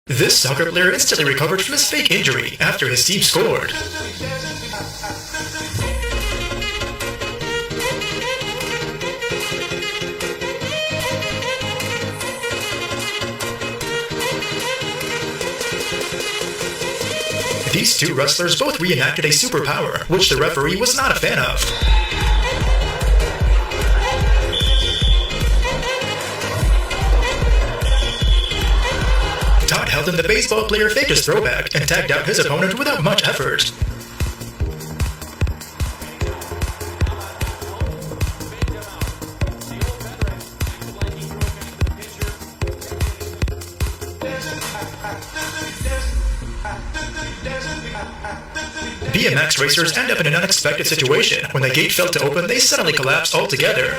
This soccer player instantly recovered from his fake injury after his team scored. These two wrestlers both reenacted a superpower, which the referee was not a fan of. Todd held in the baseball player faked his throwback and tagged out his opponent without much effort. BMX racers end up in an unexpected situation. When the gate failed to open, they suddenly collapse altogether.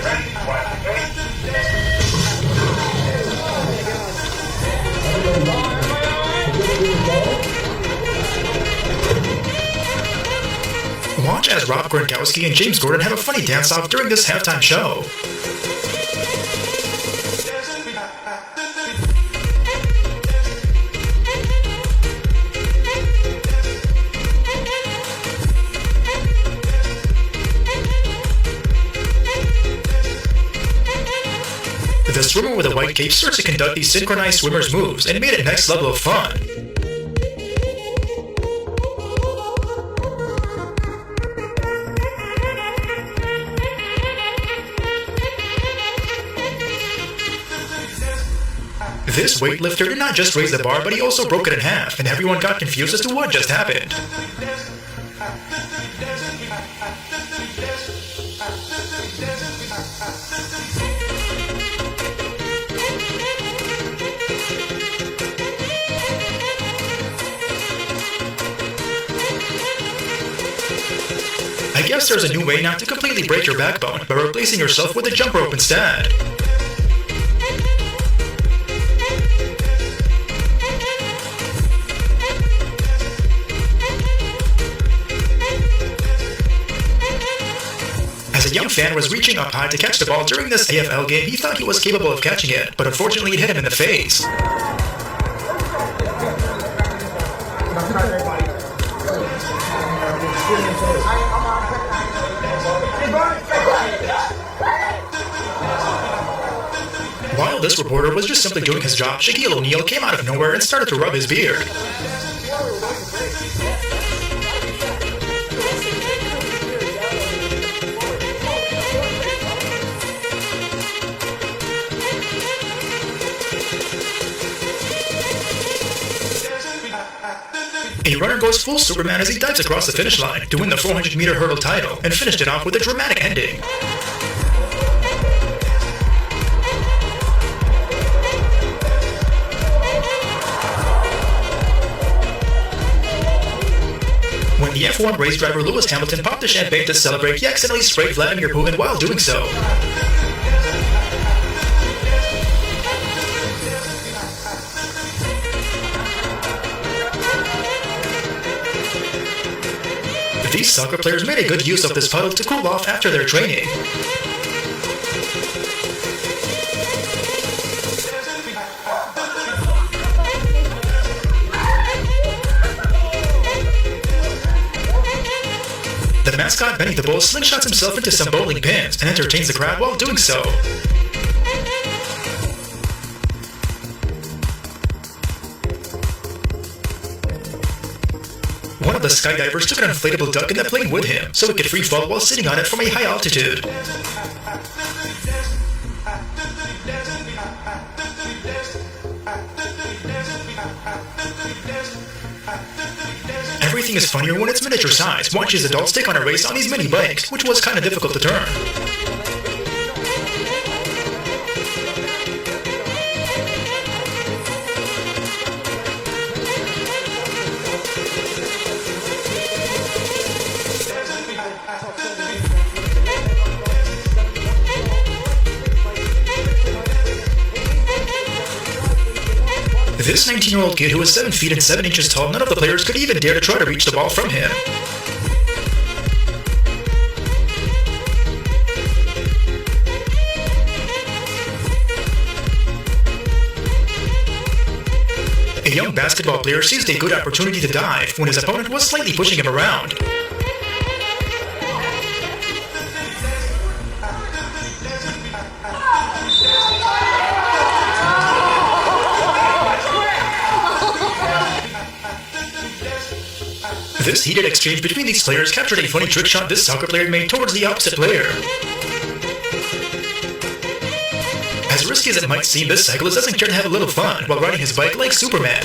Watch as Rob Gronkowski and James Gordon have a funny dance-off during this halftime show. The swimmer with a white cape starts to conduct these synchronized swimmers' moves and made it next level of fun. This weightlifter did not just raise the bar, but he also broke it in half, and everyone got confused as to what just happened. I guess there's a new way not to completely break your backbone by replacing yourself with a jump rope instead. As a young fan was reaching up high to catch the ball during this AFL game, he thought he was capable of catching it, but unfortunately it hit him in the face. While this reporter was just simply doing his job, Shaquille O'Neal came out of nowhere and started to rub his beard. A runner goes full Superman as he dives across the finish line to win the 400-meter hurdle title and finished it off with a dramatic ending. When the F1 race driver Lewis Hamilton popped the champagne to celebrate, he accidentally sprayed Vladimir Putin while doing so. These soccer players made a good use of this puddle to cool off after their training. The mascot Benny the Bull slingshots himself into some bowling pins and entertains the crowd while doing so. One of the skydivers took an inflatable duck in the plane with him, so it could free fall while sitting on it from a high altitude. Everything is funnier when it's miniature size. Watch as adults take on a race on these mini bikes, which was kinda difficult to turn. This 19-year-old kid who was 7 feet and 7 inches tall, none of the players could even dare to try to reach the ball from him. A young basketball player seized a good opportunity to dive when his opponent was slightly pushing him around. This heated exchange between these players captured a funny trick shot this soccer player made towards the opposite player. As risky as it might seem, this cyclist doesn't care to have a little fun while riding his bike like Superman.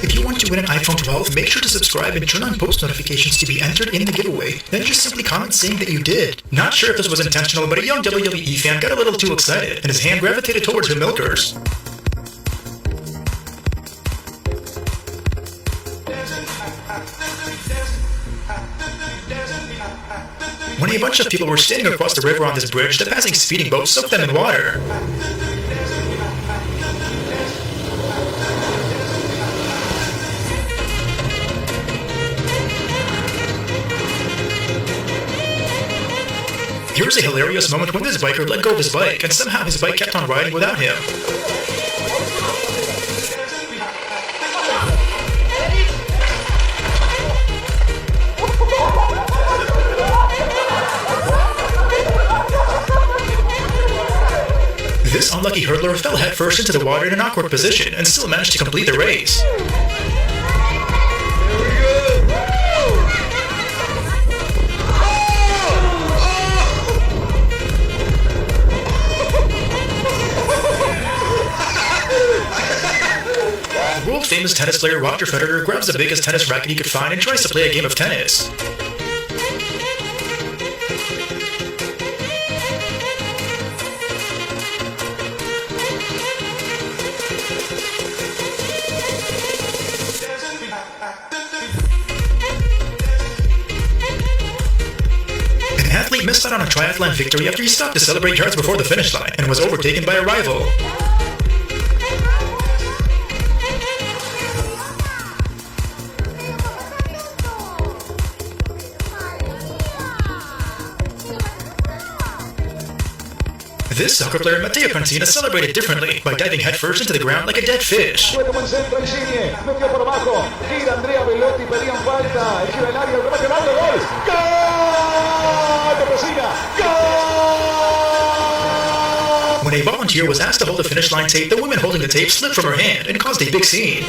If you want to win an iPhone 12, make sure to subscribe and turn on post notifications to be entered in the giveaway. Then just simply comment saying that you did. Not sure if this was intentional, but a young WWE fan got a little too excited, and his hand gravitated towards her milkers. When a bunch of people were standing across the river on this bridge, the passing speeding boat soaked them in water. Here's a hilarious moment when this biker let go of his bike, and somehow his bike kept on riding without him. This unlucky hurdler fell headfirst into the water in an awkward position and still managed to complete the race. The world-famous tennis player Roger Federer grabs the biggest tennis racket he could find and tries to play a game of tennis. An athlete missed out on a triathlon victory after he stopped to celebrate yards before the finish line and was overtaken by a rival. This soccer player, Matteo Pancina, celebrated differently by diving headfirst into the ground like a dead fish. When a volunteer was asked to hold the finish line tape, the woman holding the tape slipped from her hand and caused a big scene.